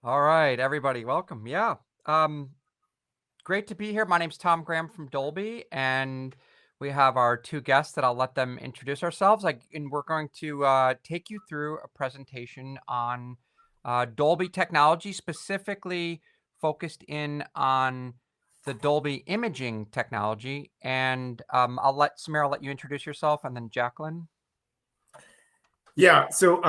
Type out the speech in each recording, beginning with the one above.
All right, everybody, welcome. Yeah, um, great to be here. My name's Tom Graham from Dolby, and we have our two guests that I'll let them introduce ourselves. And we're going to take you through a presentation on Dolby technology, specifically focused in on the Dolby imaging technology. And I'll let you introduce yourself, and then Jaclyn. Yeah, so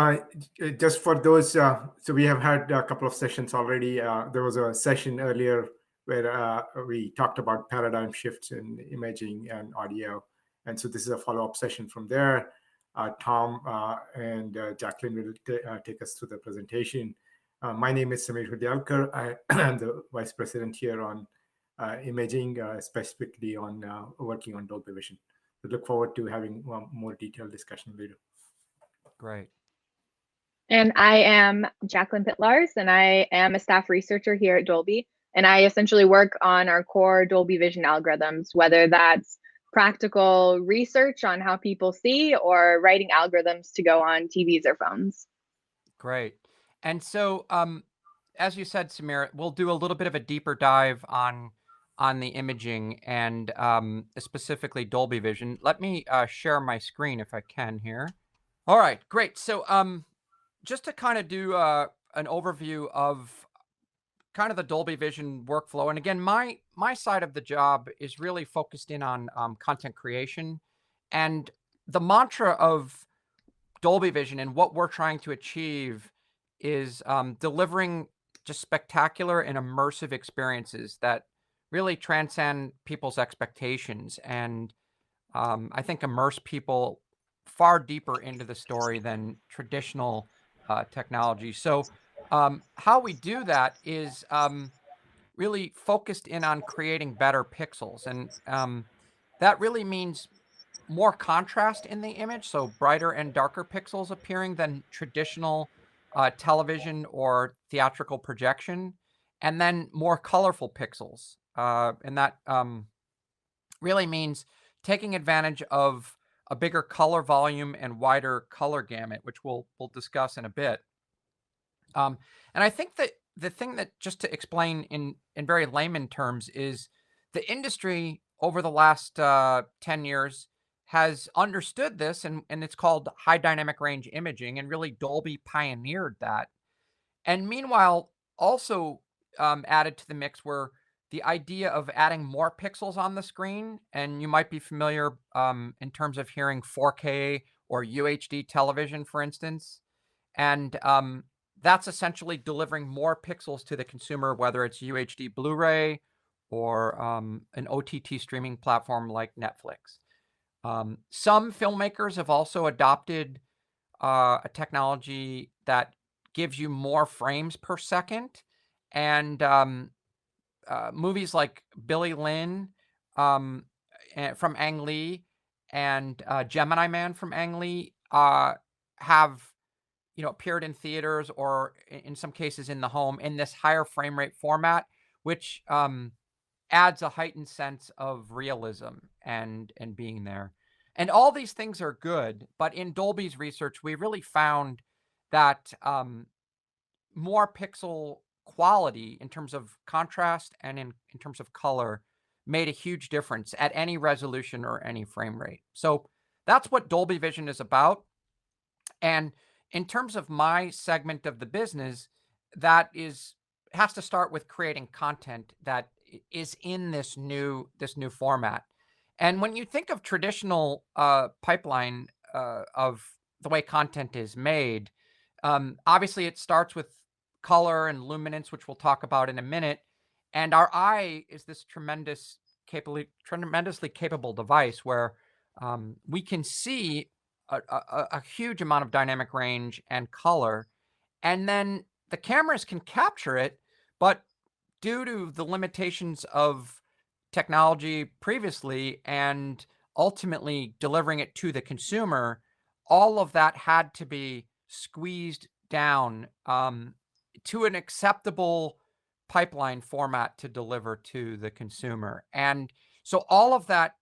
just for those, so we have had a couple of sessions already. There was a session earlier where we talked about paradigm shifts in imaging and audio. And so this is a follow-up session from there. Tom and Jaclyn will take us through the presentation. My name is Samir Hulyalkar. I am the Vice President here on imaging, specifically on working on Dolby Vision. We look forward to having a more detailed discussion later. Great. And I am Jaclyn Pytlarz, and I am a staff researcher here at Dolby. And I essentially work on our core Dolby Vision algorithms, whether that's practical research on how people see or writing algorithms to go on TVs or phones. Great. And so, as you said, Samir, we'll do a little bit of a deeper dive on the imaging and specifically Dolby Vision. Let me share my screen if I can here. All right, great. So, just to kind of do an overview of kind of the Dolby Vision workflow, and again, my side of the job is really focused in on content creation, and the mantra of Dolby Vision and what we're trying to achieve is delivering just spectacular and immersive experiences that really transcend people's expectations and I think immerse people far deeper into the story than traditional technology. So how we do that is really focused in on creating better pixels. And that really means more contrast in the image, so brighter and darker pixels appearing than traditional television or theatrical projection, and then more colorful pixels. And that really means taking advantage of a bigger color volume and wider color gamut, which we'll discuss in a bit. And I think that the thing that just to explain in very layman terms is the industry over the last 10 years has understood this, and it's called high dynamic range imaging, and really Dolby pioneered that. And meanwhile, also added to the mix were the idea of adding more pixels on the screen. And you might be familiar in terms of hearing 4K or UHD television, for instance. And that's essentially delivering more pixels to the consumer, whether it's UHD Blu-ray or an OTT streaming platform like Netflix. Some filmmakers have also adopted a technology that gives you more frames per second. And movies like Billy Lynn from Ang Lee and Gemini Man from Ang Lee have appeared in theaters or in some cases in the home in this higher frame rate format, which adds a heightened sense of realism and being there. And all these things are good, but in Dolby's research, we really found that more pixel quality in terms of contrast and in terms of color made a huge difference at any resolution or any frame rate. So that's what Dolby Vision is about. And in terms of my segment of the business, that has to start with creating content that is in this new format. And when you think of traditional pipeline of the way content is made, obviously it starts with color and luminance, which we'll talk about in a minute. And our eye is this tremendously capable device where we can see a huge amount of dynamic range and color, and then the cameras can capture it, but due to the limitations of technology previously and ultimately delivering it to the consumer, all of that had to be squeezed down to an acceptable pipeline format to deliver to the consumer. And so all of that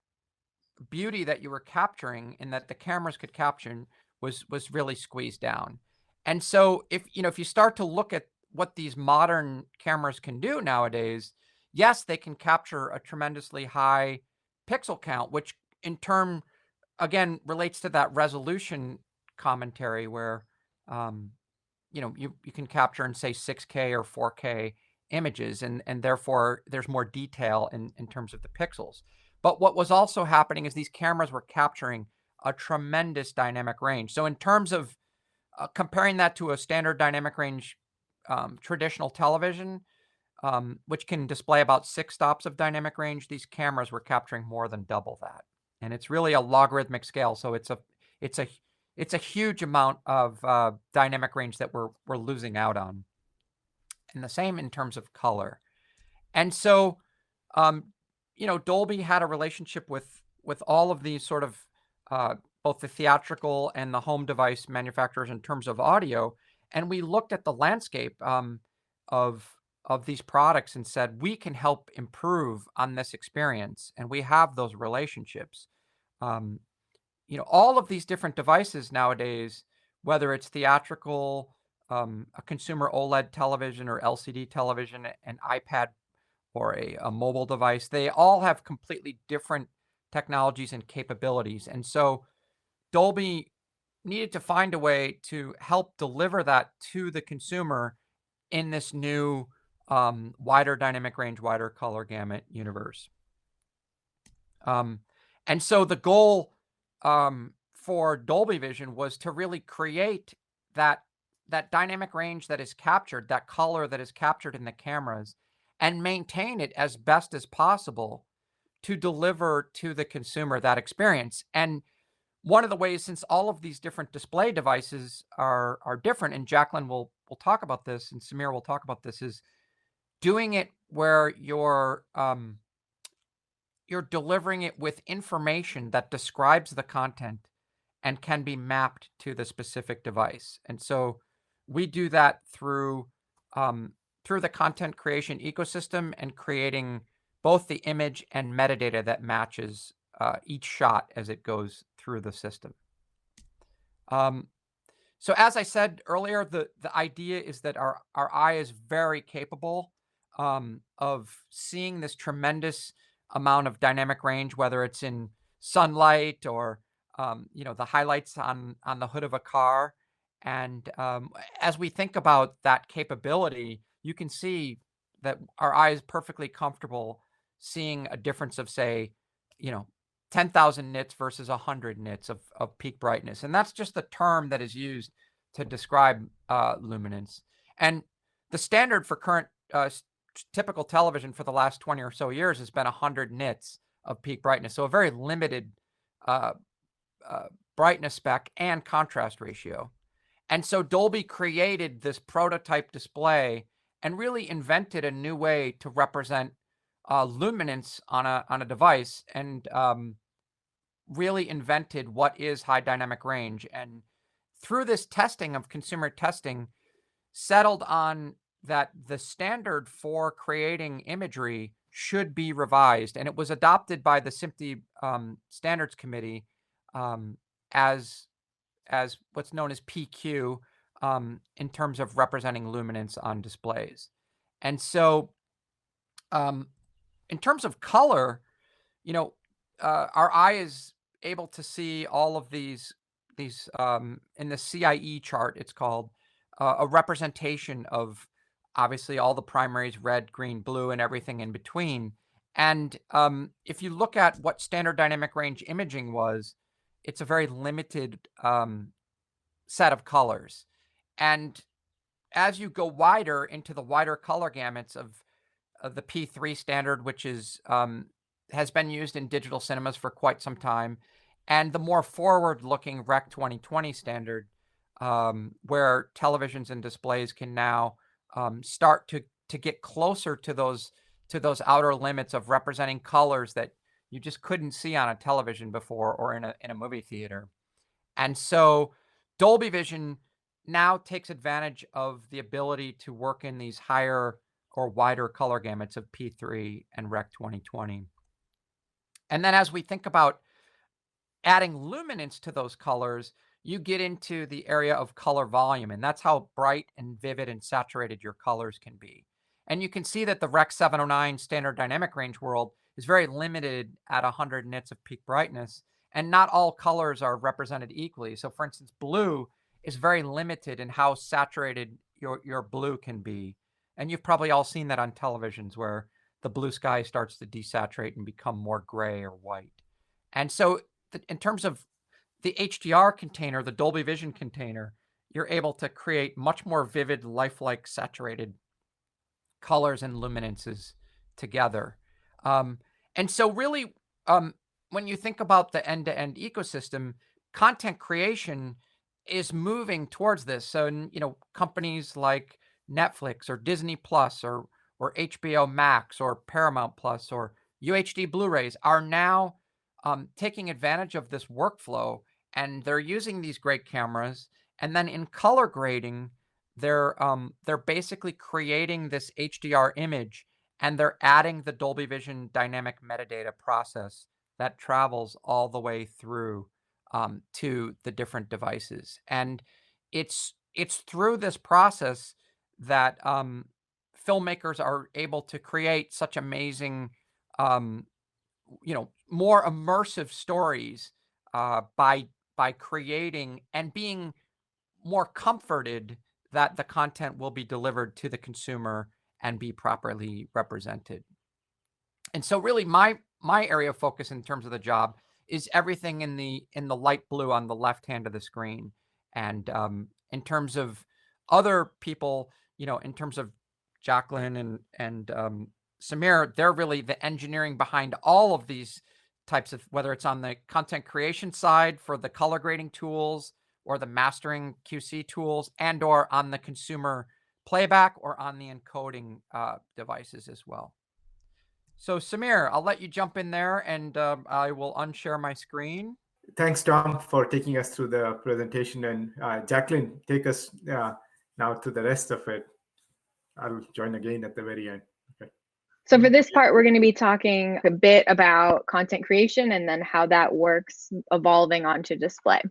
beauty that you were capturing and that the cameras could capture was really squeezed down. And so if you start to look at what these modern cameras can do nowadays, yes, they can capture a tremendously high pixel count, which in turn, again, relates to that resolution commentary where, you can capture in, say, 6K or 4K images, and therefore there's more detail in terms of the pixels. But what was also happening is these cameras were capturing a tremendous dynamic range. So in terms of comparing that to a standard dynamic range traditional television, which can display about 6 stops of dynamic range, these cameras were capturing more than double that. And it's really a logarithmic scale, so it's a huge amount of dynamic range that we're losing out on. And the same in terms of color. And so, Dolby had a relationship with all of these sort of both the theatrical and the home device manufacturers in terms of audio, and we looked at the landscape of these products and said, we can help improve on this experience, and we have those relationships. All of these different devices nowadays, whether it's theatrical, a consumer OLED television or LCD television, an iPad, or a mobile device, they all have completely different technologies and capabilities. And so Dolby needed to find a way to help deliver that to the consumer in this new wider dynamic range, wider color gamut universe. And so the goal for Dolby Vision was to really create that dynamic range that is captured, that color that is captured in the cameras, and maintain it as best as possible to deliver to the consumer that experience. And one of the ways, since all of these different display devices are different, and Jaclyn will talk about this, and Samir will talk about this, is doing it where you're delivering it with information that describes the content and can be mapped to the specific device. And so we do that through the content creation ecosystem and creating both the image and metadata that matches each shot as it goes through the system. So as I said earlier, the idea is that our eye is very capable of seeing this tremendous amount of dynamic range, whether it's in sunlight or the highlights on the hood of a car. And as we think about that capability, you can see that our eye is perfectly comfortable seeing a difference of, say, 10,000 nits versus 100 nits of peak brightness. And that's just the term that is used to describe luminance. And the standard for current typical television for the last 20 or so years has been 100 nits of peak brightness. So a very limited brightness spec and contrast ratio. And so Dolby created this prototype display and really invented a new way to represent luminance on a device, and really invented what is high dynamic range. And through this testing of consumer testing, settled on that the standard for creating imagery should be revised, and it was adopted by the SMPTE Standards Committee as what's known as PQ in terms of representing luminance on displays. And so in terms of color, our eye is able to see all of these in the CIE chart, it's called, a representation of obviously all the primaries, red, green, blue, and everything in between. And if you look at what standard dynamic range imaging was, it's a very limited set of colors. And as you go wider into the wider color gamuts of the P3 standard, which is has been used in digital cinemas for quite some time, and the more forward-looking Rec 2020 standard, where televisions and displays can now start to get closer to those outer limits of representing colors that you just couldn't see on a television before or in a movie theater. And so Dolby Vision now takes advantage of the ability to work in these higher or wider color gamuts of P3 and Rec 2020. And then as we think about adding luminance to those colors, you get into the area of color volume, and that's how bright and vivid and saturated your colors can be. And you can see that the Rec. 709 standard dynamic range world is very limited at 100 nits of peak brightness, and not all colors are represented equally. So for instance, blue is very limited in how saturated your blue can be. And you've probably all seen that on televisions where the blue sky starts to desaturate and become more gray or white. And so in terms of the HDR container, the Dolby Vision container, you're able to create much more vivid, lifelike, saturated colors and luminances together. And so really, when you think about the end-to-end ecosystem, content creation is moving towards this. So, companies like Netflix or Disney Plus or HBO Max or Paramount Plus or UHD Blu-rays are now taking advantage of this workflow, and they're using these great cameras. And then in color grading, they're basically creating this HDR image, and they're adding the Dolby Vision dynamic metadata process that travels all the way through to the different devices. And it's through this process that filmmakers are able to create such amazing, more immersive stories by creating and being more comforted that the content will be delivered to the consumer and be properly represented. And so really my area of focus in terms of the job is everything in the light blue on the left hand of the screen. And in terms of other people, in terms of Jaclyn and Samir, they're really the engineering behind all of these types of, whether it's on the content creation side for the color grading tools or the mastering QC tools, and or on the consumer playback or on the encoding devices as well. So Samir, I'll let you jump in there, and I will unshare my screen. Thanks, Tom, for taking us through the presentation. And Jaclyn, take us now to the rest of it. I'll join again at the very end. Okay. So for this part, we're going to be talking a bit about content creation and then how that works evolving onto display.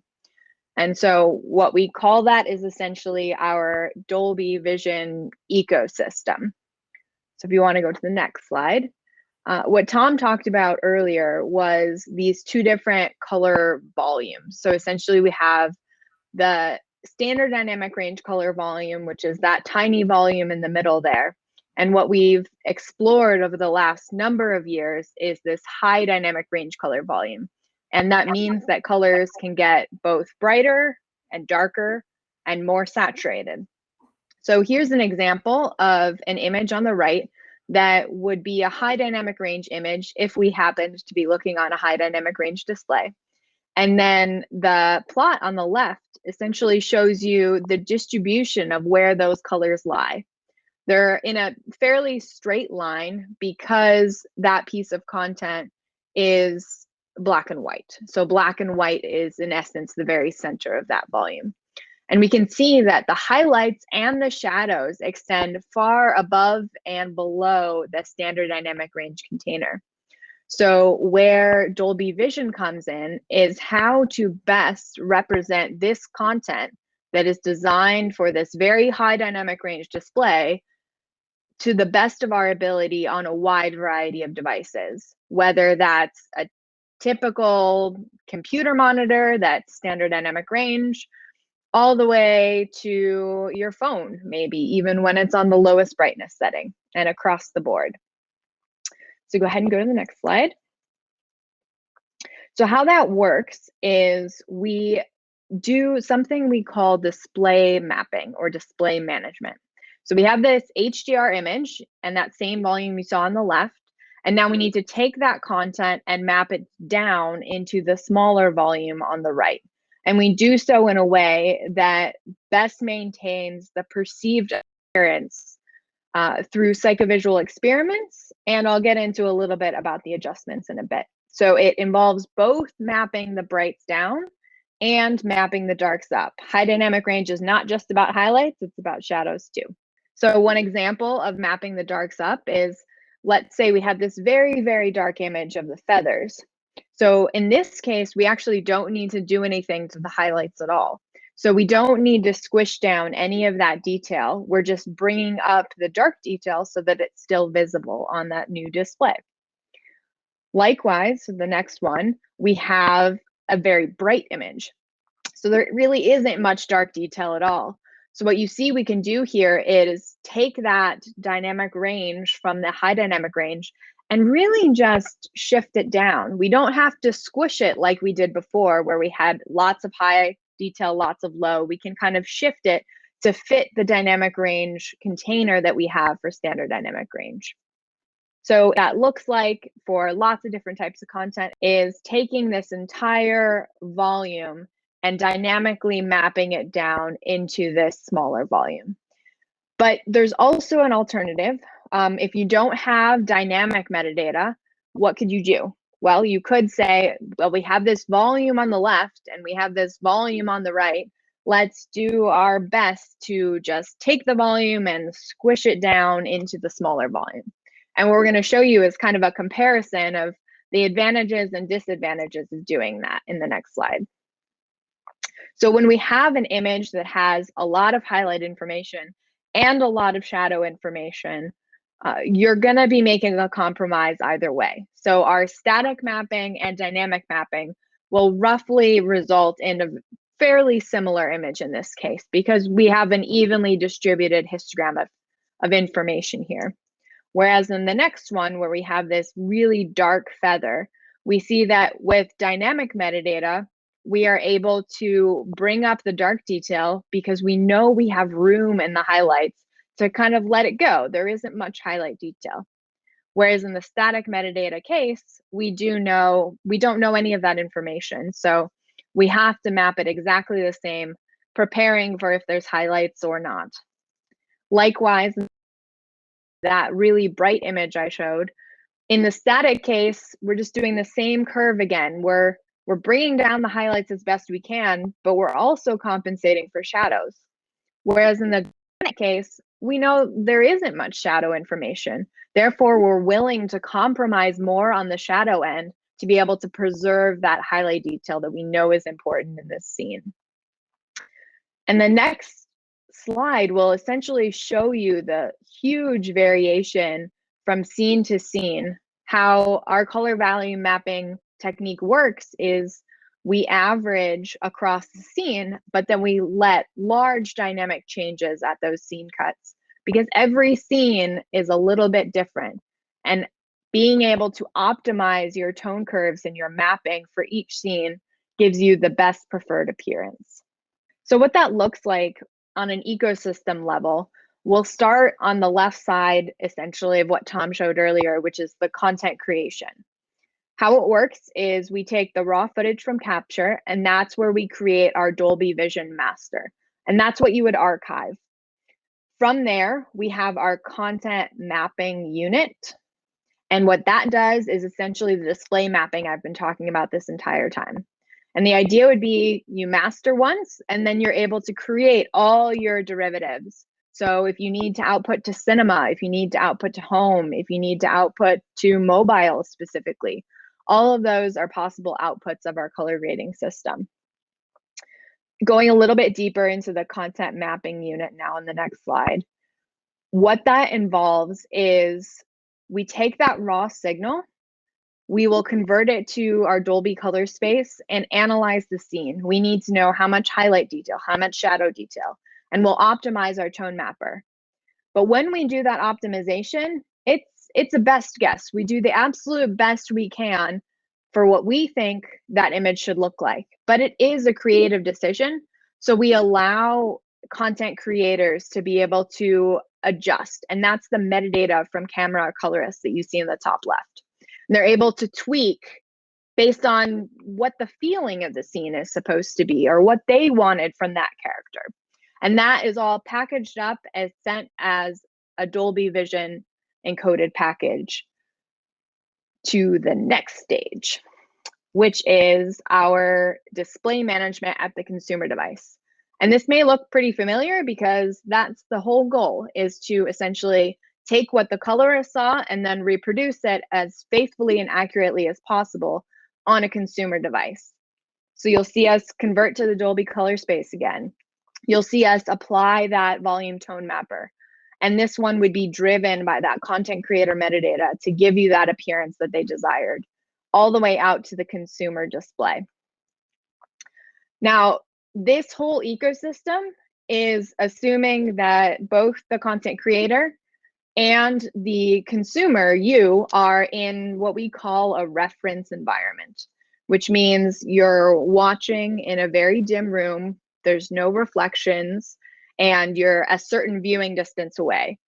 And so what we call that is essentially our Dolby Vision ecosystem. So if you want to go to the next slide, what Tom talked about earlier was these two different color volumes. So essentially we have the standard dynamic range color volume, which is that tiny volume in the middle there. And what we've explored over the last number of years is this high dynamic range color volume. And that means that colors can get both brighter and darker and more saturated. So here's an example of an image on the right that would be a high dynamic range image if we happened to be looking on a high dynamic range display. And then the plot on the left essentially shows you the distribution of where those colors lie. They're in a fairly straight line because that piece of content is black and white. So black and white is in essence the very center of that volume. And we can see that the highlights and the shadows extend far above and below the standard dynamic range container. So where Dolby Vision comes in is how to best represent this content that is designed for this very high dynamic range display to the best of our ability on a wide variety of devices, whether that's a typical computer monitor that's standard dynamic range, all the way to your phone, maybe even when it's on the lowest brightness setting and across the board. So go ahead and go to the next slide. So how that works is we do something we call display mapping or display management. So we have this HDR image and that same volume you saw on the left. And now we need to take that content and map it down into the smaller volume on the right. And we do so in a way that best maintains the perceived appearance through psychovisual experiments. And I'll get into a little bit about the adjustments in a bit. So it involves both mapping the brights down and mapping the darks up. High dynamic range is not just about highlights, it's about shadows too. So one example of mapping the darks up is, let's say we have this very, very dark image of the feathers. So in this case, we actually don't need to do anything to the highlights at all. So we don't need to squish down any of that detail. We're just bringing up the dark detail so that it's still visible on that new display. Likewise, the next one, we have a very bright image. So there really isn't much dark detail at all. So what you see we can do here is take that dynamic range from the high dynamic range and really just shift it down. We don't have to squish it like we did before, where we had lots of high detail, lots of low. We can kind of shift it to fit the dynamic range container that we have for standard dynamic range. So that looks like for lots of different types of content is taking this entire volume and dynamically mapping it down into this smaller volume. But there's also an alternative. If you don't have dynamic metadata, what could you do? Well, you could say, well, we have this volume on the left and we have this volume on the right. Let's do our best to just take the volume and squish it down into the smaller volume. And what we're going to show you is kind of a comparison of the advantages and disadvantages of doing that in the next slide. So when we have an image that has a lot of highlight information and a lot of shadow information, you're going to be making a compromise either way. So our static mapping and dynamic mapping will roughly result in a fairly similar image in this case, because we have an evenly distributed histogram of information here. Whereas in the next one, where we have this really dark feather, we see that with dynamic metadata, we are able to bring up the dark detail because we know we have room in the highlights to kind of let it go. There isn't much highlight detail. Whereas in the static metadata case, we don't know any of that information. So we have to map it exactly the same, preparing for if there's highlights or not. Likewise, that really bright image I showed, in the static case, we're just doing the same curve again. We're bringing down the highlights as best we can, but we're also compensating for shadows. Whereas in the dynamic case, we know there isn't much shadow information. Therefore, we're willing to compromise more on the shadow end to be able to preserve that highlight detail that we know is important in this scene. And the next slide will essentially show you the huge variation from scene to scene. How our color value mapping technique works is we average across the scene, but then we let large dynamic changes at those scene cuts, because every scene is a little bit different. And being able to optimize your tone curves and your mapping for each scene gives you the best preferred appearance. So what that looks like on an ecosystem level, we'll start on the left side, essentially, of what Tom showed earlier, which is the content creation. How it works is we take the raw footage from capture, and that's where we create our Dolby Vision master. And that's what you would archive. From there, we have our content mapping unit. And what that does is essentially the display mapping I've been talking about this entire time. And the idea would be you master once, and then you're able to create all your derivatives. So if you need to output to cinema, if you need to output to home, if you need to output to mobile specifically, all of those are possible outputs of our color grading system. Going a little bit deeper into the content mapping unit now in the next slide. What that involves is we take that raw signal, we will convert it to our Dolby color space and analyze the scene. We need to know how much highlight detail, how much shadow detail, and we'll optimize our tone mapper. But when we do that optimization, it's a best guess. We do the absolute best we can for what we think that image should look like. But it is a creative decision. So we allow content creators to be able to adjust. And that's the metadata from camera colorists that you see in the top left. And they're able to tweak based on what the feeling of the scene is supposed to be or what they wanted from that character. And that is all packaged up and sent as a Dolby Vision encoded package to the next stage, which is our display management at the consumer device. And this may look pretty familiar because that's the whole goal, is to essentially take what the colorist saw and then reproduce it as faithfully and accurately as possible on a consumer device. So you'll see us convert to the Dolby color space again. You'll see us apply that volume tone mapper. And this one would be driven by that content creator metadata to give you that appearance that they desired, all the way out to the consumer display. Now, this whole ecosystem is assuming that both the content creator and the consumer, you, are in what we call a reference environment, which means you're watching in a very dim room, there's no reflections, and you're a certain viewing distance away.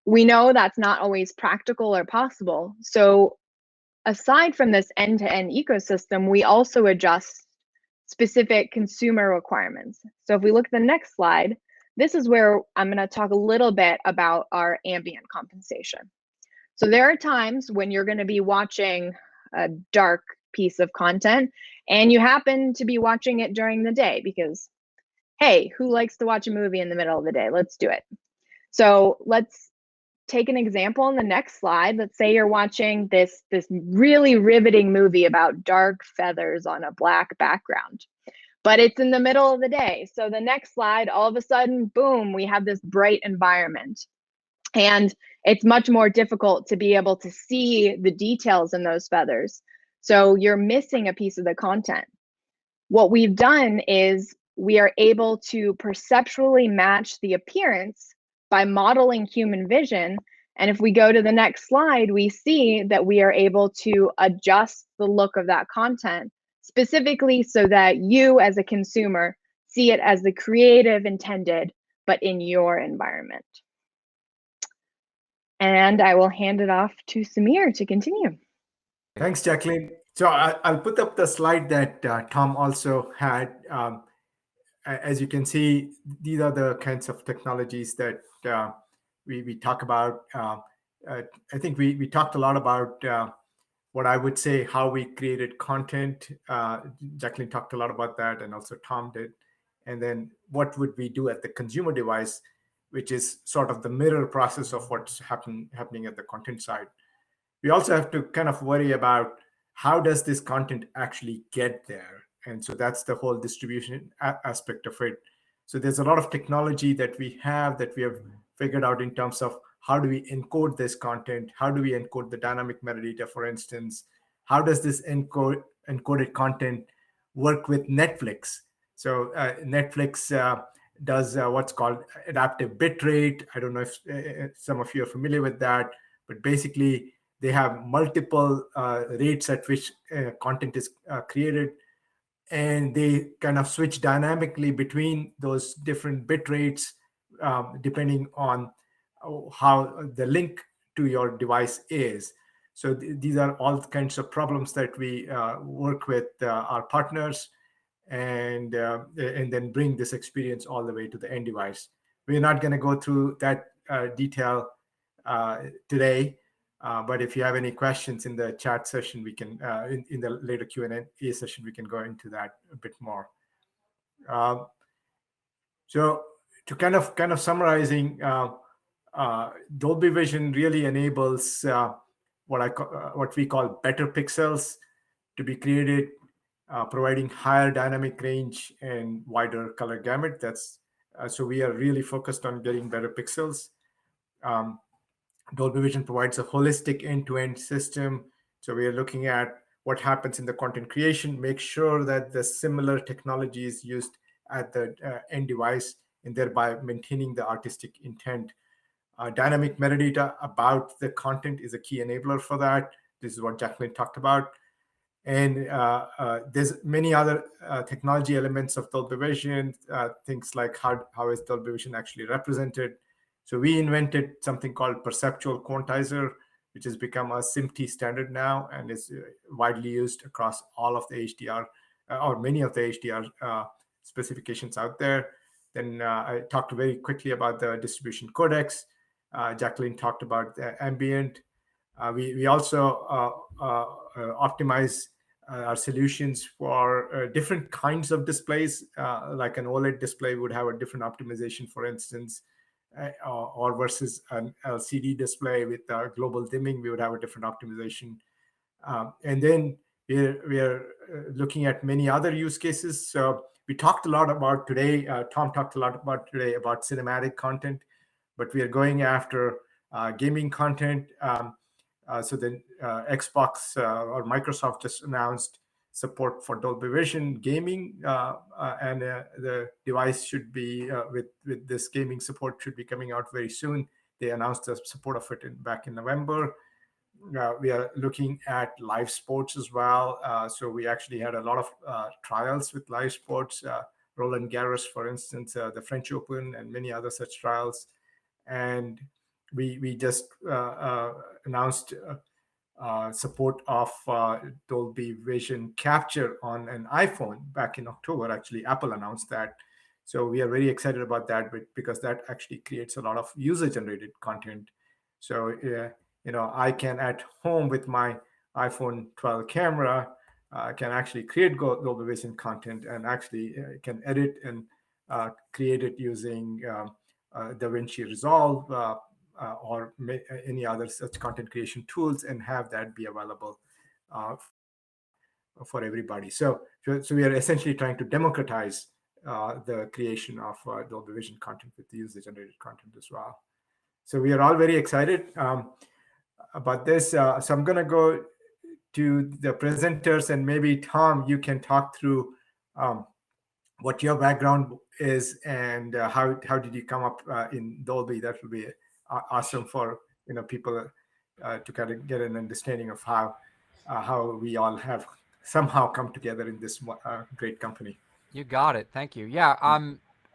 We know that's not always practical or possible. So aside from this end-to-end ecosystem, we also adjust specific consumer requirements. So if we look at the next slide, this is where I'm going to talk a little bit about our ambient compensation. So there are times when you're going to be watching a dark piece of content and you happen to be watching it during the day because, hey, who likes to watch a movie in the middle of the day? Let's do it. So let's take an example on the next slide. Let's say you're watching this really riveting movie about dark feathers on a black background, but it's in the middle of the day. So the next slide, all of a sudden, boom, we have this bright environment. And it's much more difficult to be able to see the details in those feathers. So you're missing a piece of the content. What we've done is we are able to perceptually match the appearance by modeling human vision. And if we go to the next slide, we see that we are able to adjust the look of that content specifically so that you as a consumer see it as the creative intended, but in your environment. And I will hand it off to Samir to continue. Thanks, Jaclyn. So I'll put up the slide that Tom also had. As you can see, these are the kinds of technologies that we talk about. I think we talked a lot about what I would say how we created content. Jaclyn talked a lot about that, and also Tom did. And then what would we do at the consumer device, which is sort of the mirror process of what's happening at the content side. We also have to kind of worry about how does this content actually get there? And so that's the whole distribution aspect of it. So there's a lot of technology that we have figured out in terms of how do we encode this content? How do we encode the dynamic metadata, for instance? How does this encoded content work with Netflix? So Netflix does what's called adaptive bitrate. I don't know if some of you are familiar with that, but basically they have multiple rates at which content is created, and they kind of switch dynamically between those different bit rates depending on how the link to your device is. So these are all kinds of problems that we work with our partners and then bring this experience all the way to the end device. We're not going to go through that detail today, but if you have any questions in the chat session, we can in the later Q&A session, we can go into that a bit more. So to kind of summarizing, Dolby Vision really enables what we call better pixels to be created, providing higher dynamic range and wider color gamut. That's so we are really focused on getting better pixels. Dolby Vision provides a holistic end-to-end system. So we are looking at what happens in the content creation, make sure that the similar technology is used at the end device, and thereby maintaining the artistic intent. Dynamic metadata about the content is a key enabler for that. This is what Jaclyn talked about. And there's many other technology elements of Dolby Vision, things like how is Dolby Vision actually represented. So we invented something called perceptual quantizer, which has become a SMPTE standard now and is widely used across all of the HDR or many of the HDR specifications out there. Then I talked very quickly about the distribution codecs. Jaclyn talked about the ambient. We also optimize our solutions for different kinds of displays, like an OLED display would have a different optimization, for instance, or versus an LCD display with global dimming, we would have a different optimization. And then we are looking at many other use cases. So we talked a lot about today. Tom talked a lot about today about cinematic content, but we are going after gaming content. So the Xbox or Microsoft just announced support for Dolby Vision gaming, and the device should be with this gaming support should be coming out very soon. They announced the support of it back in November. We are looking at live sports as well. So we actually had a lot of trials with live sports. Roland Garros, for instance, the French Open, and many other such trials. And we just announced support of Dolby Vision capture on an iPhone back in October. Actually, Apple announced that. So we are very excited about that because that actually creates a lot of user-generated content. So I can at home with my iPhone 12 camera can actually create Dolby Vision content and actually can edit and create it using DaVinci Resolve or any other such content creation tools, and have that be available for everybody. So we are essentially trying to democratize the creation of Dolby Vision content with the user-generated content as well. So we are all very excited about this. So I'm going to go to the presenters, and maybe Tom, you can talk through what your background is and how did you come up in Dolby. That would be awesome for people to kind of get an understanding of how we all have somehow come together in this great company. You got it. Thank you. Yeah,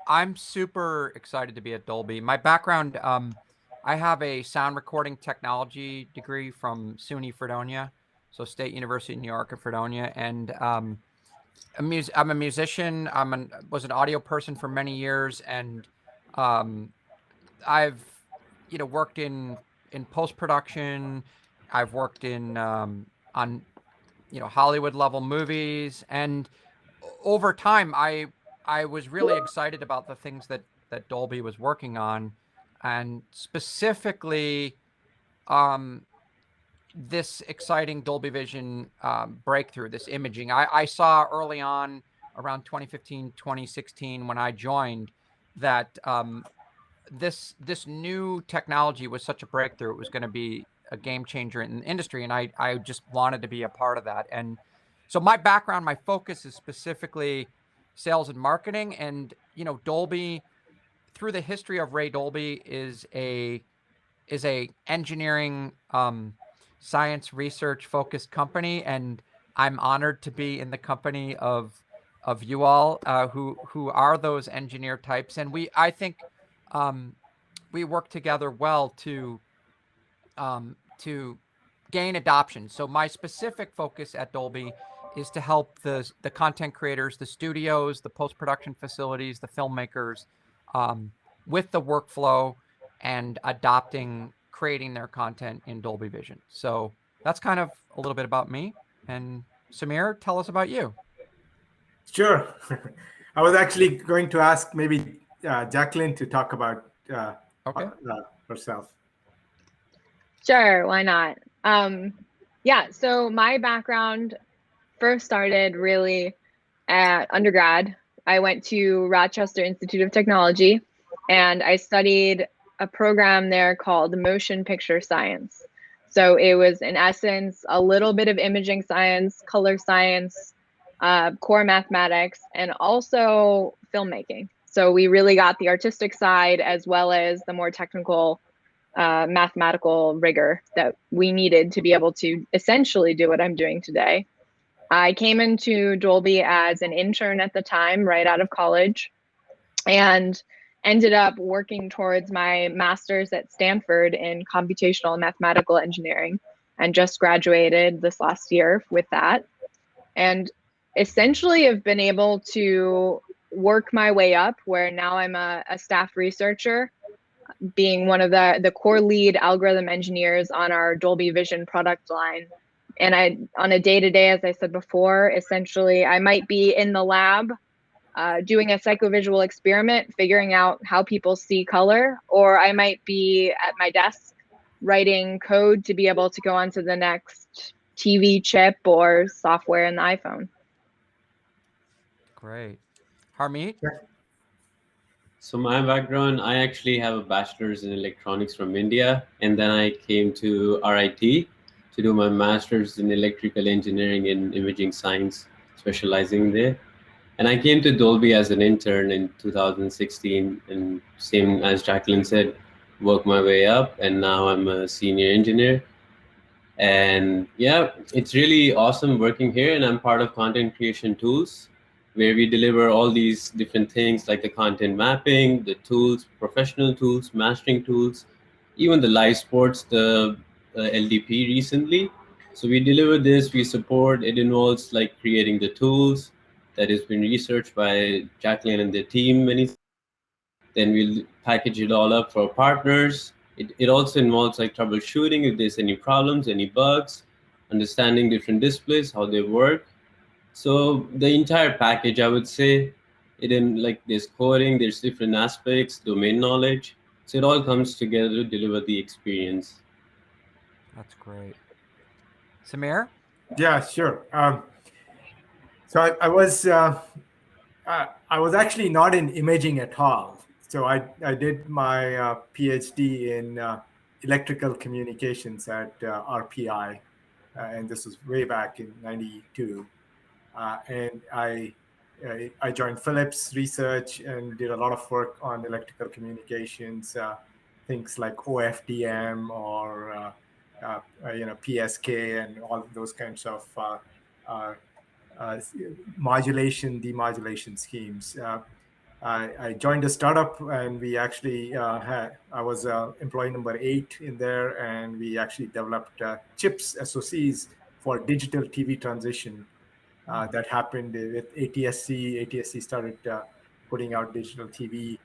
I'm super excited to be at Dolby. My background, I have a sound recording technology degree from SUNY Fredonia, so State University of New York at Fredonia, and I'm a musician. Was an audio person for many years, and I've worked in post-production. I've worked in on Hollywood level movies, and over time I was really excited about the things that Dolby was working on, and specifically this exciting Dolby Vision breakthrough, this imaging. I saw early on around 2015, 2016 when I joined that this new technology was such a breakthrough. It was going to be a game changer in the industry, and I just wanted to be a part of that. And so my background, my focus is specifically sales and marketing, and Dolby, through the history of Ray Dolby, is a engineering science research focused company, and I'm honored to be in the company of you all who are those engineer types, and I think we work together well to gain adoption. So my specific focus at Dolby is to help the content creators, the studios, the post-production facilities, the filmmakers with the workflow and creating their content in Dolby Vision. So that's kind of a little bit about me. And Samir, tell us about you. Sure. I was actually going to ask maybe Jaclyn to talk about herself. Sure, why not? Yeah, so my background first started really at undergrad. I went to Rochester Institute of Technology, and I studied a program there called Motion Picture Science. So it was, in essence, a little bit of imaging science, color science, core mathematics, and also filmmaking. So we really got the artistic side as well as the more technical mathematical rigor that we needed to be able to essentially do what I'm doing today. I came into Dolby as an intern at the time, right out of college, and ended up working towards my master's at Stanford in computational mathematical engineering, and just graduated this last year with that. And essentially have been able to work my way up where now I'm a staff researcher, being one of the core lead algorithm engineers on our Dolby Vision product line. And on a day-to-day, as I said before, essentially I might be in the lab doing a psychovisual experiment, figuring out how people see color, or I might be at my desk writing code to be able to go on to the next TV chip or software in the iPhone. Great. Harmeet? So my background, I actually have a bachelor's in electronics from India, and then I came to RIT to do my master's in electrical engineering and imaging science, specializing there. And I came to Dolby as an intern in 2016, and same as Jaclyn said, worked my way up, and now I'm a senior engineer. And yeah, it's really awesome working here, and I'm part of Content Creation Tools, where we deliver all these different things like the content mapping, the tools, professional tools, mastering tools, even the live sports, the LDP recently. So we deliver this, we support, it involves like creating the tools that has been researched by Jaclyn and their team many. Then we'll package it all up for partners. It also involves like troubleshooting if there's any problems, any bugs, understanding different displays, how they work. So the entire package, I would say, it in like there's coding, there's different aspects, domain knowledge. So it all comes together to deliver the experience. That's great. Samir? Yeah, sure. So I was actually not in imaging at all. So I did my PhD in electrical communications at RPI, and this was way back in '92. And I joined Philips Research and did a lot of work on electrical communications, things like OFDM or PSK and all of those kinds of modulation, demodulation schemes. I joined a startup, and we actually I was employee number 8 in there, and we actually developed chips, SoCs for digital TV transition. That happened with ATSC. ATSC started putting out digital TV,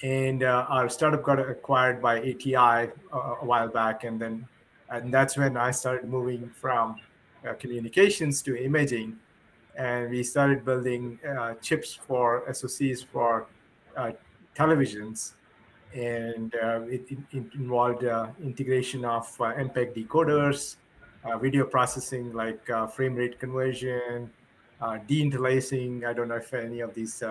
and our startup got acquired by ATI a while back, and that's when I started moving from communications to imaging, and we started building chips for SoCs for televisions, and it involved integration of MPEG decoders, video processing like frame rate conversion, deinterlacing. I don't know if any of these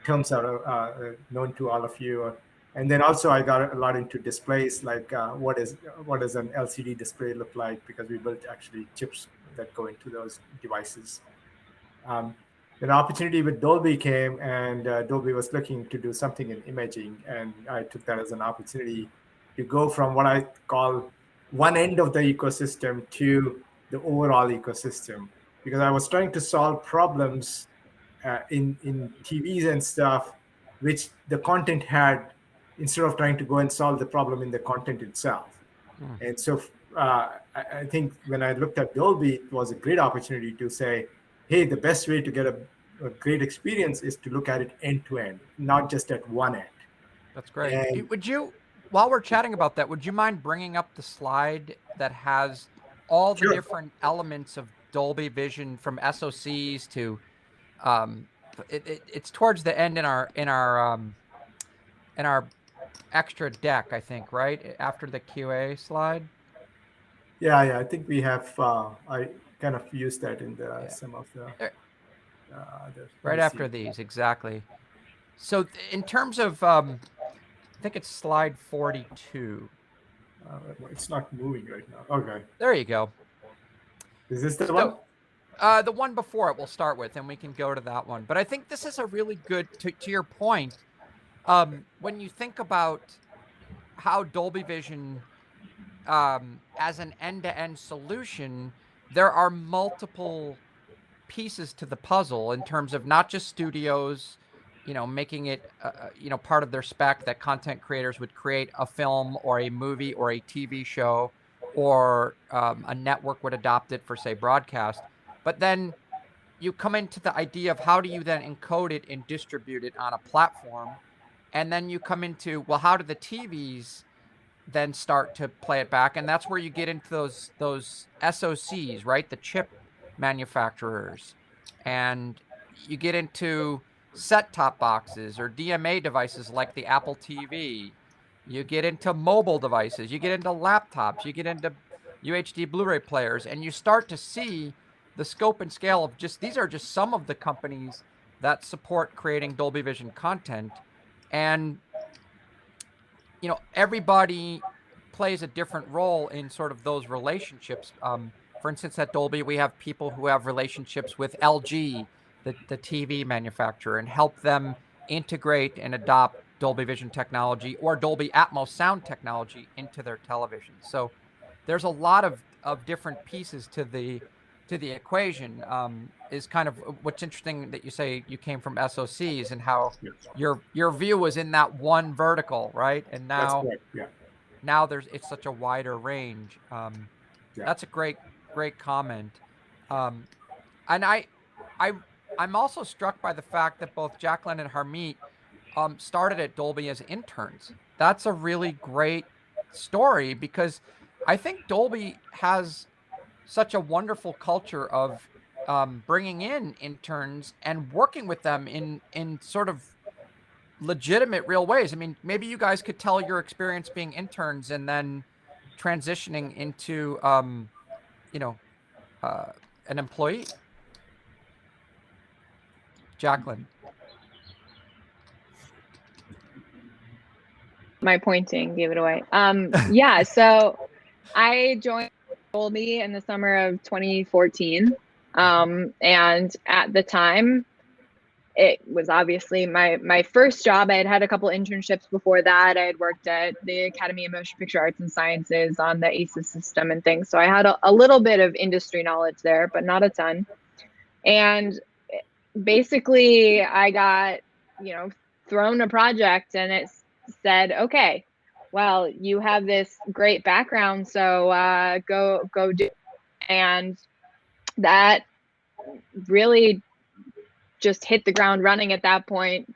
terms are known to all of you. And then also I got a lot into displays, like what does an LCD display look like, because we built actually chips that go into those devices. An opportunity with Dolby came, and Dolby was looking to do something in imaging, and I took that as an opportunity to go from what I call one end of the ecosystem to the overall ecosystem, because I was trying to solve problems in TVs and stuff, which the content had, instead of trying to go and solve the problem in the content itself. And so I think when I looked at Dolby, it was a great opportunity to say, hey, the best way to get a great experience is to look at it end to end, not just at one end. That's great. Would you, while we're chatting about that, would you mind bringing up the slide that has all the different elements of Dolby Vision, from SoCs to it's towards the end in our extra deck, I think, right after the QA slide? Yeah, I think we have I kind of used that in some of the right after these, exactly. So in terms of I think it's slide 42. It's not moving right now. Okay, there you go. Is this the one? The one before it we'll start with, and we can go to that one. But I think this is a really good, to your point, when you think about how Dolby Vision as an end-to-end solution, there are multiple pieces to the puzzle in terms of not just studios, making it, part of their spec that content creators would create a film or a movie or a TV show, or a network would adopt it for, say, broadcast. But then you come into the idea of how do you then encode it and distribute it on a platform. And then you come into, well, how do the TVs then start to play it back? And that's where you get into those SoCs, right? The chip manufacturers. And you get into set-top boxes or DMA devices like the Apple TV. You get into mobile devices. You get into laptops. You get into, UHD Blu-ray players, and you start to see the scope and scale of these are just some of the companies that support creating Dolby Vision content. And, you know, everybody plays a different role in sort of those relationships. For instance, at Dolby, we have people who have relationships with LG, the TV manufacturer, and help them integrate and adopt Dolby Vision technology or Dolby Atmos sound technology into their television. So there's a lot of different pieces to the equation. Is kind of what's interesting that you say you came from SOCs and how your view was in that one vertical, right? And now now it's such a wider range. That's a great comment. And I'm also struck by the fact that both Jaclyn and Harmeet started at Dolby as interns. That's a really great story, because I think Dolby has such a wonderful culture of bringing in interns and working with them in sort of legitimate, real ways. I mean, maybe you guys could tell your experience being interns and then transitioning into, you know, an employee. Jaclyn. My pointing gave it away. Yeah, so I joined Dolby in the summer of 2014. And at the time, it was obviously my first job. I had had a couple internships before that. I had worked at the Academy of Motion Picture Arts and Sciences on the ACES system and things. So I had a little bit of industry knowledge there, but not a ton. And basically I got, you know, thrown a project, and it said, okay, well, you have this great background, so go do it. And that really just hit the ground running at that point,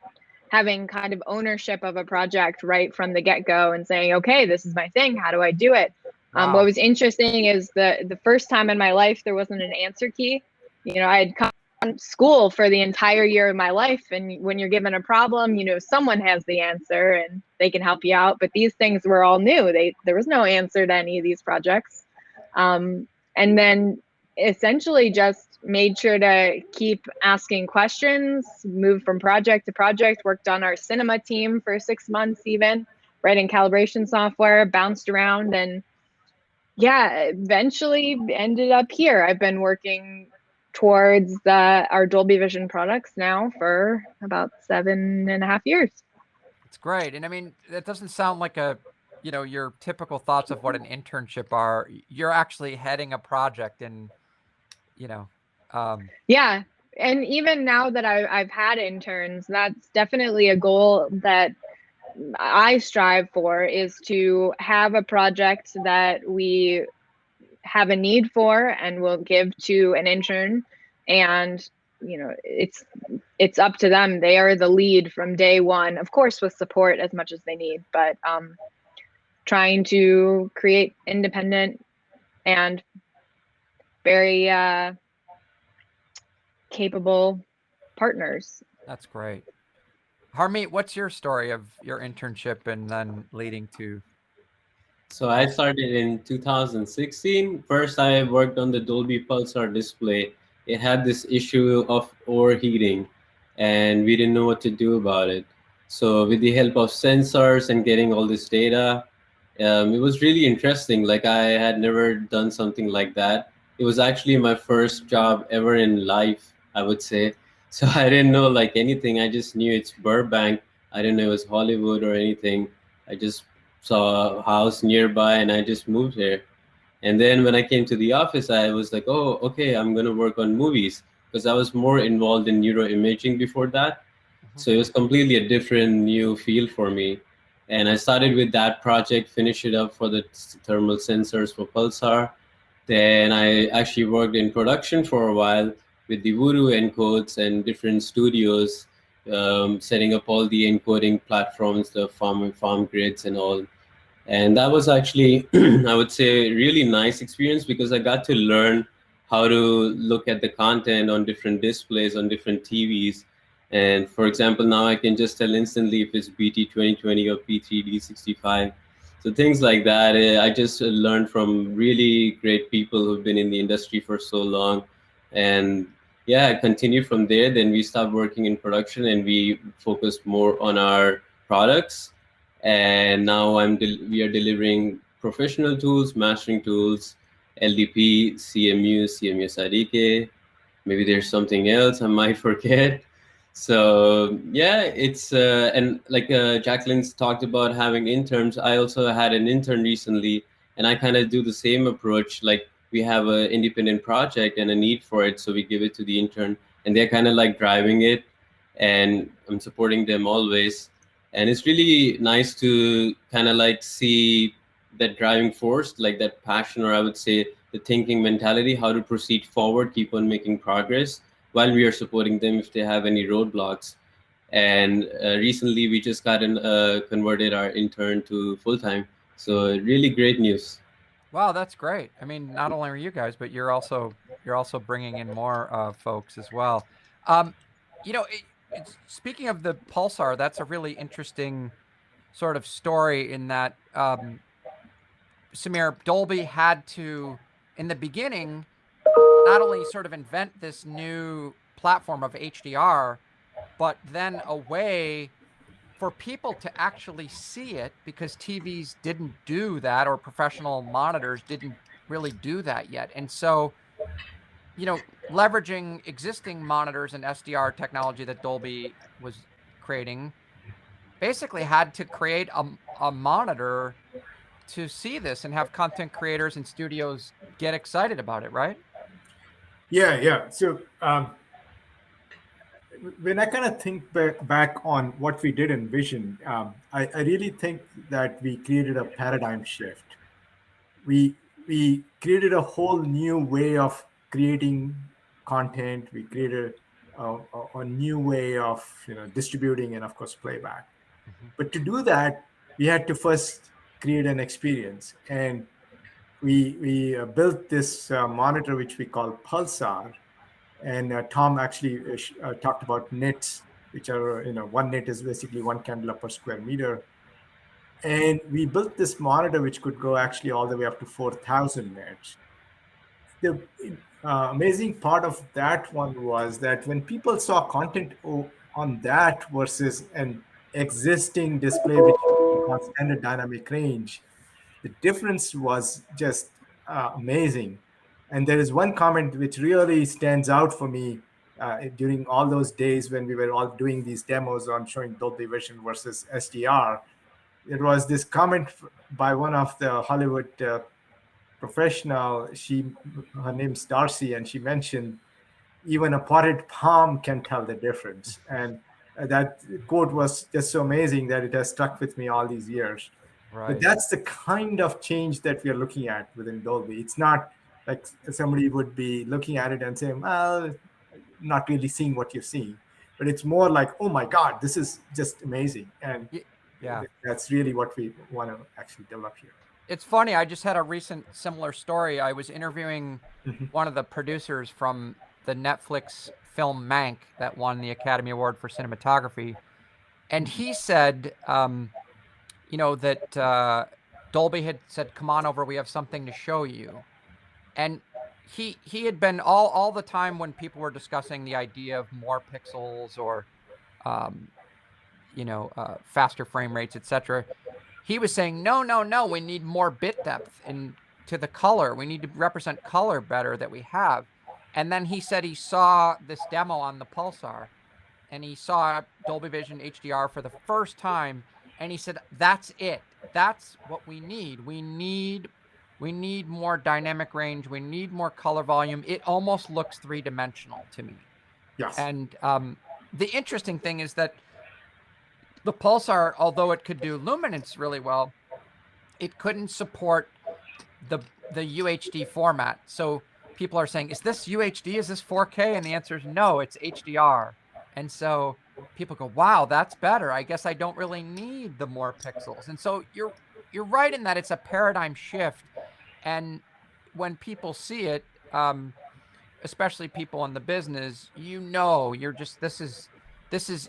having kind of ownership of a project right from the get-go and saying, okay, this is my thing, how do I do it? Wow. What was interesting is the first time in my life there wasn't an answer key. You know, I had come to school for the entire year of my life, and when you're given a problem, you know, someone has the answer and they can help you out, but these things were all new. There was no answer to any of these projects. And then essentially just made sure to keep asking questions, moved from project to project, worked on our cinema team for 6 months, even writing calibration software, bounced around, and yeah, eventually ended up here. I've been working towards our Dolby Vision products now for about 7.5 years. It's great. And I mean, that doesn't sound like you know, your typical thoughts of what an internship are. You're actually heading a project, and, you know, yeah. And even now that I've had interns, that's definitely a goal that I strive for, is to have a project that we have a need for and will give to an intern. And, you know, it's up to them. They are the lead from day one, of course, with support as much as they need, but trying to create independent and very capable partners. that's great. Harmeet, what's your story of your internship and then leading to? So I started in 2016. First, I worked on the Dolby Pulsar display. It had this issue of overheating, and we didn't know what to do about it. So with the help of sensors and getting all this data, it was really interesting. Like, I had never done something like that. It was actually my first job ever in life, I would say. So I didn't know like anything. I just knew it's Burbank. I didn't know it was Hollywood or anything. I just saw a house nearby and I just moved here. And then when I came to the office, I was like, oh, okay, I'm going to work on movies, because I was more involved in neuroimaging before that. So it was completely a different new field for me. And I started with that project, finished it up for the thermal sensors for Pulsar. Then I actually worked in production for a while with the Voodoo encodes and different studios, setting up all the encoding platforms, the farm grids and all. And that was actually, I would say, really nice experience, because I got to learn how to look at the content on different displays, on different TVs. And for example, now I can just tell instantly if it's BT 2020 or P3D65. So things like that, I just learned from really great people who've been in the industry for so long. And yeah, I continued from there. Then we stopped working in production and we focused more on our products. And now we are delivering professional tools, mastering tools, LDP, CMU, CMU Sadike. Maybe there's something else I might forget. So yeah, it's and like Jaclyn's talked about having interns. I also had an intern recently, and I kind of do the same approach. Like we have an independent project and a need for it, so we give it to the intern, and they're kind of like driving it, and I'm supporting them always. And it's really nice to kind of like see that driving force, like that passion, or I would say the thinking mentality, how to proceed forward, keep on making progress while we are supporting them if they have any roadblocks. And recently we just got converted our intern to full-time. So really great news. Wow, that's great. I mean, not only are you guys, but you're also bringing in more folks as well. You know, speaking of the pulsar, that's a really interesting sort of story in that Samir, Dolby had to, in the beginning, not only sort of invent this new platform of HDR, but then a way for people to actually see it, because TVs didn't do that, or professional monitors didn't really do that yet. And so, you know, leveraging existing monitors and SDR technology that Dolby was creating, basically had to create a monitor to see this and have content creators and studios get excited about it, right? Yeah. So when I kind of think back on what we did in Vision, I really think that we created a paradigm shift. We created a whole new way of creating content. We created a new way of distributing and of course playback. But to do that, we had to first create an experience, and we built this monitor which we call Pulsar. And Tom actually talked about nits, which are, one nit is basically 1 candela per square meter. And we built this monitor which could go actually all the way up to 4,000 nits. The amazing part of that one was that when people saw content on that versus an existing display which was standard dynamic range, the difference was just amazing. And there is one comment which really stands out for me during all those days when we were all doing these demos on showing Dolby Vision versus SDR. It was this comment by one of the Hollywood professional. Her name's Darcy, and she mentioned even a potted palm can tell the difference. And that quote was just so amazing that it has stuck with me all these years. Right. But that's the kind of change that we are looking at within Dolby. It's not like somebody would be looking at it and saying, well, not really seeing what you're seeing. But it's more like, oh my God, this is just amazing. And yeah, that's really what we want to actually develop here. It's funny. I just had a recent similar story. I was interviewing one of the producers from the Netflix film Mank that won the Academy Award for cinematography. And he said, that Dolby had said, come on over, we have something to show you. And he had been all the time when people were discussing the idea of more pixels or, faster frame rates, etc. He was saying, no, we need more bit depth to the color. We need to represent color better that we have. And then he said he saw this demo on the Pulsar, and he saw Dolby Vision HDR for the first time, and he said, that's it. That's what we need. We need more dynamic range. We need more color volume. It almost looks three-dimensional to me. Yes. And the interesting thing is that the Pulsar, although it could do luminance really well, it couldn't support the UHD format. So people are saying, is this UHD? Is this 4K? And the answer is no, it's HDR. And so people go, wow, that's better. I guess I don't really need the more pixels. And so you're right in that it's a paradigm shift. And when people see it, especially people in the business, you're just, this is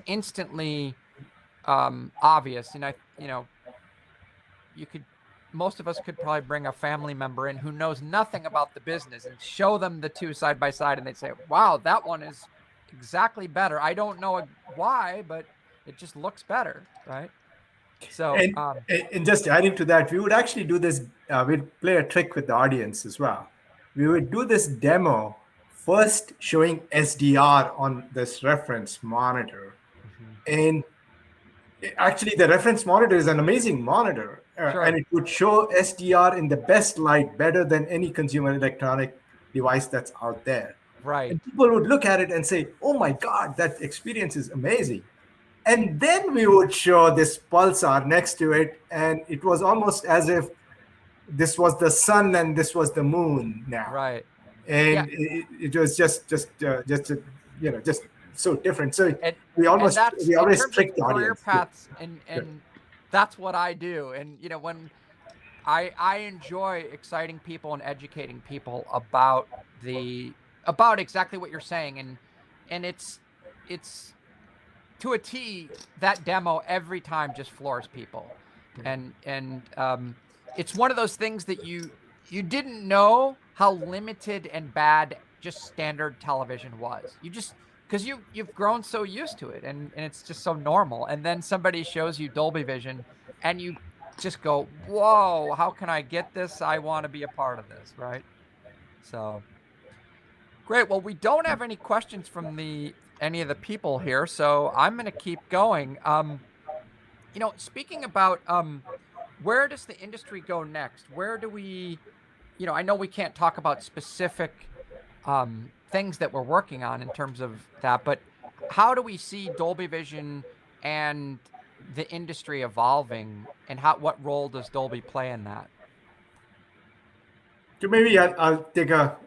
instantly obvious. And you most of us could probably bring a family member in who knows nothing about the business and show them the two side by side, and they'd say, wow, that one is exactly better. I don't know why, but it just looks better, right? So and just adding to that, we would actually do this, we'd play a trick with the audience as well. We would do this demo first showing SDR on this reference monitor. And actually the reference monitor is an amazing monitor, Sure. and it would show SDR in the best light, better than any consumer electronic device that's out there. Right. And people would look at it and say, oh my God, that experience is amazing. And then we would show this pulsar next to it, and it was almost as if this was the sun and this was the moon now. Right. And it was just so different. So we always trick the audience. Career paths, and that's what I do. And when I enjoy exciting people and educating people about exactly what you're saying, and it's to a T, that demo every time just floors people. And it's one of those things that you didn't know how limited and bad just standard television was. You just, because you've grown so used to it, and it's just so normal. And then somebody shows you Dolby Vision and you just go, whoa, how can I get this? I want to be a part of this, right? So great. Well, we don't have any questions from any of the people here, so I'm going to keep going. Speaking about where does the industry go next? Where do we, I know we can't talk about specific things that we're working on in terms of that, but how do we see Dolby Vision and the industry evolving, and what role does Dolby play in that? So maybe I'll take a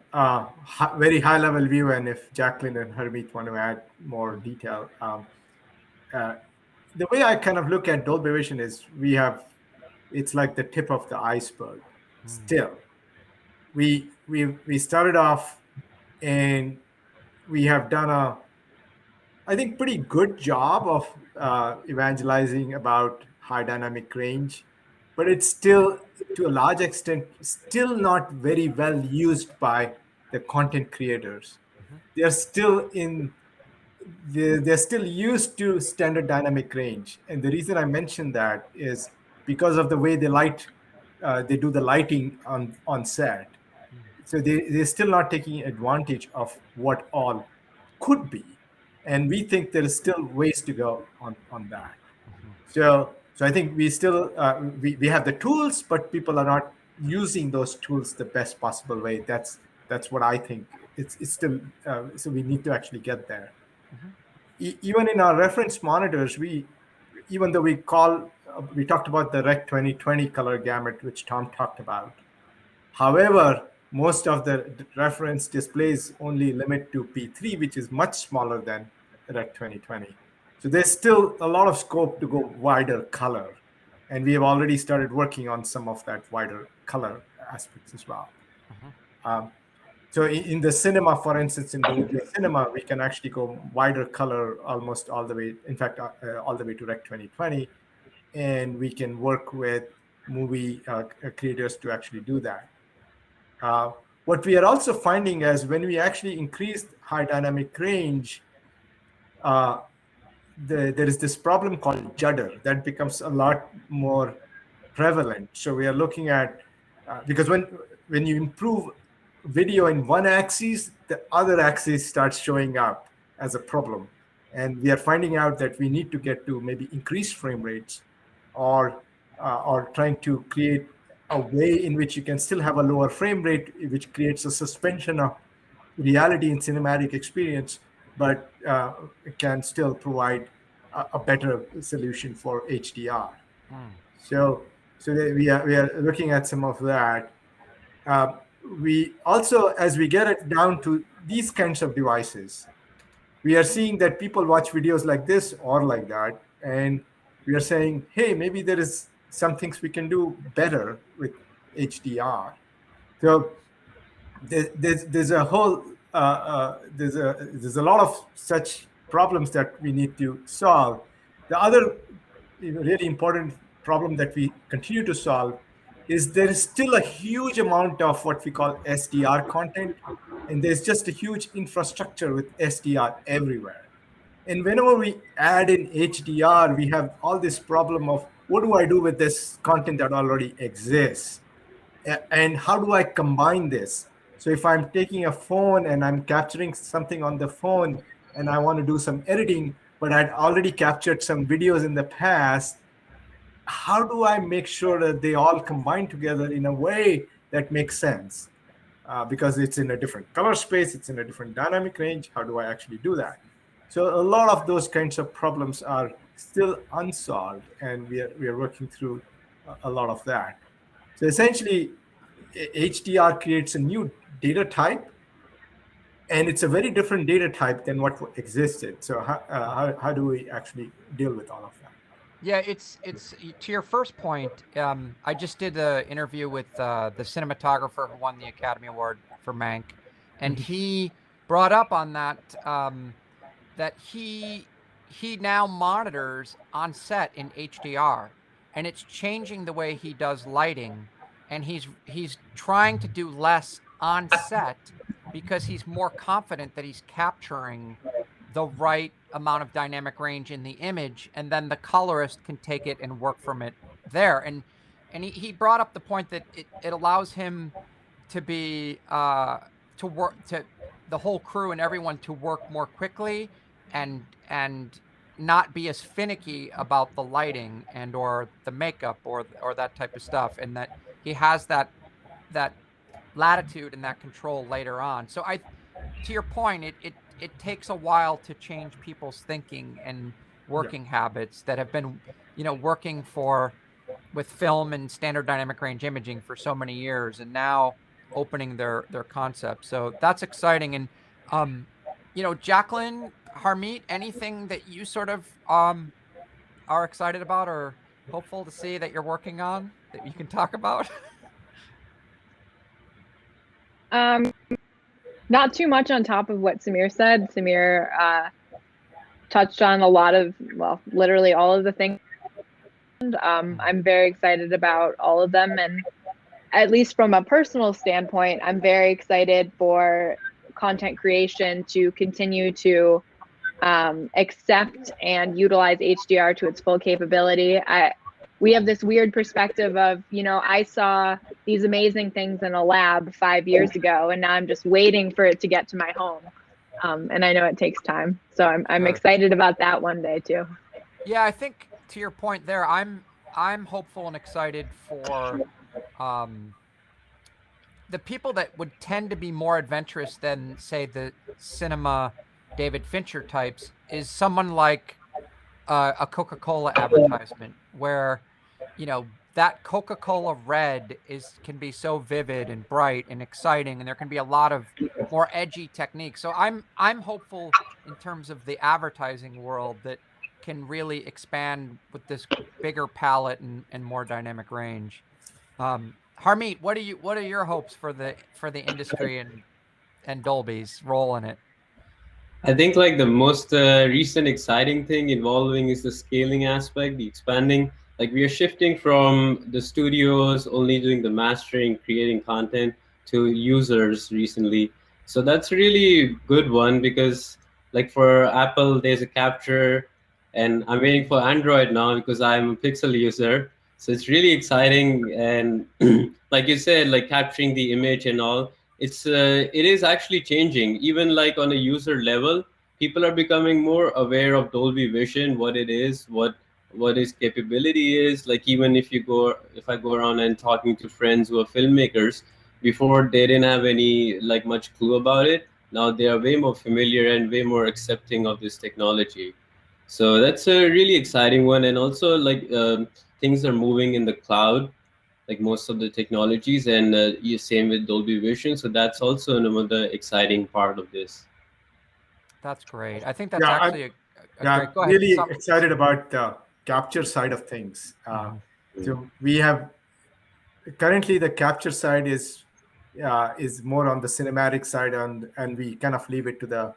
very high-level view, and if Jaclyn and Harmeet want to add more detail. The way I kind of look at Dolby Vision is it's like the tip of the iceberg. Still, we started off, and we have done I think pretty good job of evangelizing about high dynamic range, but it's still, to a large extent, still not very well used by the content creators. They're still they're still used to standard dynamic range. And the reason I mention that is because of the way they do the lighting on set. So they're still not taking advantage of what all could be. And we think there is still ways to go on that. So I think we still, we have the tools, but people are not using those tools the best possible way. That's what I think. It's still, so we need to actually get there. Even in our reference monitors, even though we talked about the Rec 2020 color gamut, which Tom talked about. However, most of the reference displays only limit to P3, which is much smaller than Rec 2020. So there's still a lot of scope to go wider color. And we have already started working on some of that wider color aspects as well. So in the cinema, for instance, in the cinema, we can actually go wider color almost all the way, in fact, all the way to Rec 2020. And we can work with movie creators to actually do that. What we are also finding is when we actually increase high dynamic range, there is this problem called Judder that becomes a lot more prevalent. So we are looking at, because when you improve video in one axis, the other axis starts showing up as a problem. And we are finding out that we need to get to maybe increased frame rates or trying to create a way in which you can still have a lower frame rate, which creates a suspension of reality and cinematic experience, but it can still provide a better solution for HDR. So we are looking at some of that. We also, as we get it down to these kinds of devices, we are seeing that people watch videos like this or like that, and we are saying, hey, maybe there is some things we can do better with HDR. So there's a whole there's a lot of such problems that we need to solve. The other really important problem that we continue to solve is there is still a huge amount of what we call SDR content, and there's just a huge infrastructure with SDR everywhere. And whenever we add in HDR, we have all this problem of what do I do with this content that already exists? And how do I combine this? So if I'm taking a phone and I'm capturing something on the phone and I want to do some editing, but I'd already captured some videos in the past, how do I make sure that they all combine together in a way that makes sense? Because it's in a different color space, it's in a different dynamic range. How do I actually do that? So a lot of those kinds of problems are still unsolved, and we are working through a lot of that. So essentially, HDR creates a new data type, and it's a very different data type than what existed. So how do we actually deal with all of that? Yeah, it's to your first point. I just did an interview with the cinematographer who won the Academy Award for Mank, and he brought up on that that he now monitors on set in HDR, and it's changing the way he does lighting, and he's trying to do less on set because he's more confident that he's capturing the right amount of dynamic range in the image, and then the colorist can take it and work from it there. And he brought up the point that it allows him to be to work to the whole crew and everyone to work more quickly and not be as finicky about the lighting and or the makeup or that type of stuff, and that he has that latitude and that control later on. So to your point, it takes a while to change people's thinking and working habits that have been, working with film and standard dynamic range imaging for so many years, and now opening their concepts. So that's exciting. And, Jaclyn, Harmeet, anything that you sort of are excited about or hopeful to see that you're working on that you can talk about? Not too much on top of what Samir said. Samir touched on a lot of, well, literally all of the things. I'm very excited about all of them. And at least from a personal standpoint, I'm very excited for content creation to continue to accept and utilize HDR to its full capability. We have this weird perspective of, I saw these amazing things in a lab 5 years ago, and now I'm just waiting for it to get to my home. And I know it takes time. So I'm excited about that one day too. Yeah, I think to your point there, I'm hopeful and excited for the people that would tend to be more adventurous than, say, the cinema David Fincher types is someone like a Coca-Cola advertisement where, that Coca-Cola red can be so vivid and bright and exciting, and there can be a lot of more edgy techniques. So I'm hopeful in terms of the advertising world that can really expand with this bigger palette and more dynamic range. Harmeet, what are your hopes for the industry and Dolby's role in it? I think like the most recent exciting thing involving is the scaling aspect, the expanding. Like we are shifting from the studios only doing the mastering, creating content to users recently. So that's a really good one because like for Apple, there's a capture, and I'm waiting for Android now because I'm a Pixel user. So it's really exciting. And like you said, like capturing the image and all, it is actually changing. Even like on a user level, people are becoming more aware of Dolby Vision, what it is, what its capability is. Like even if I go around and talking to friends who are filmmakers, before they didn't have any like much clue about it. Now they are way more familiar and way more accepting of this technology. So that's a really exciting one. And also like things are moving in the cloud, like most of the technologies, and same with Dolby Vision. So that's also another exciting part of this. That's great. I think that's actually a great. Go ahead. Really excited about the capture side of things. So we have currently the capture side is more on the cinematic side, and we kind of leave it to the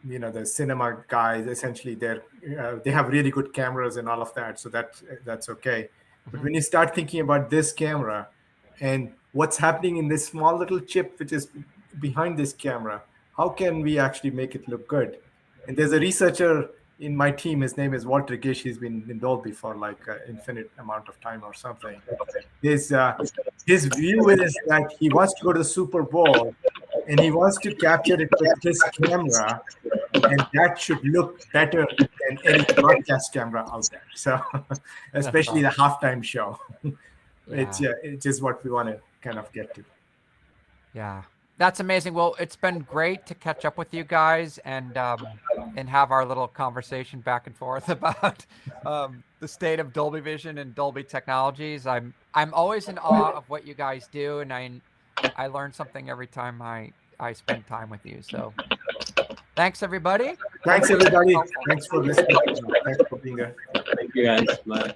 the cinema guys. Essentially, they have really good cameras and all of that, so that's okay. But when you start thinking about this camera and what's happening in this small little chip which is behind this camera, how can we actually make it look good? And there's a researcher in my team, his name is Walter Gish. He's been in Dolby for like an infinite amount of time or something. His view is that he wants to go to the Super Bowl and he wants to capture it with his camera, and that should look better than any broadcast camera out there. So, especially the halftime show, it's just what we want to kind of get to. Yeah, that's amazing. Well, it's been great to catch up with you guys and have our little conversation back and forth about the state of Dolby Vision and Dolby technologies. I'm always in awe of what you guys do, and I learn something every time I spend time with you. So thanks, everybody. Thanks, everybody. Thanks for listening. Thanks for being there. Thank you, guys. Bye.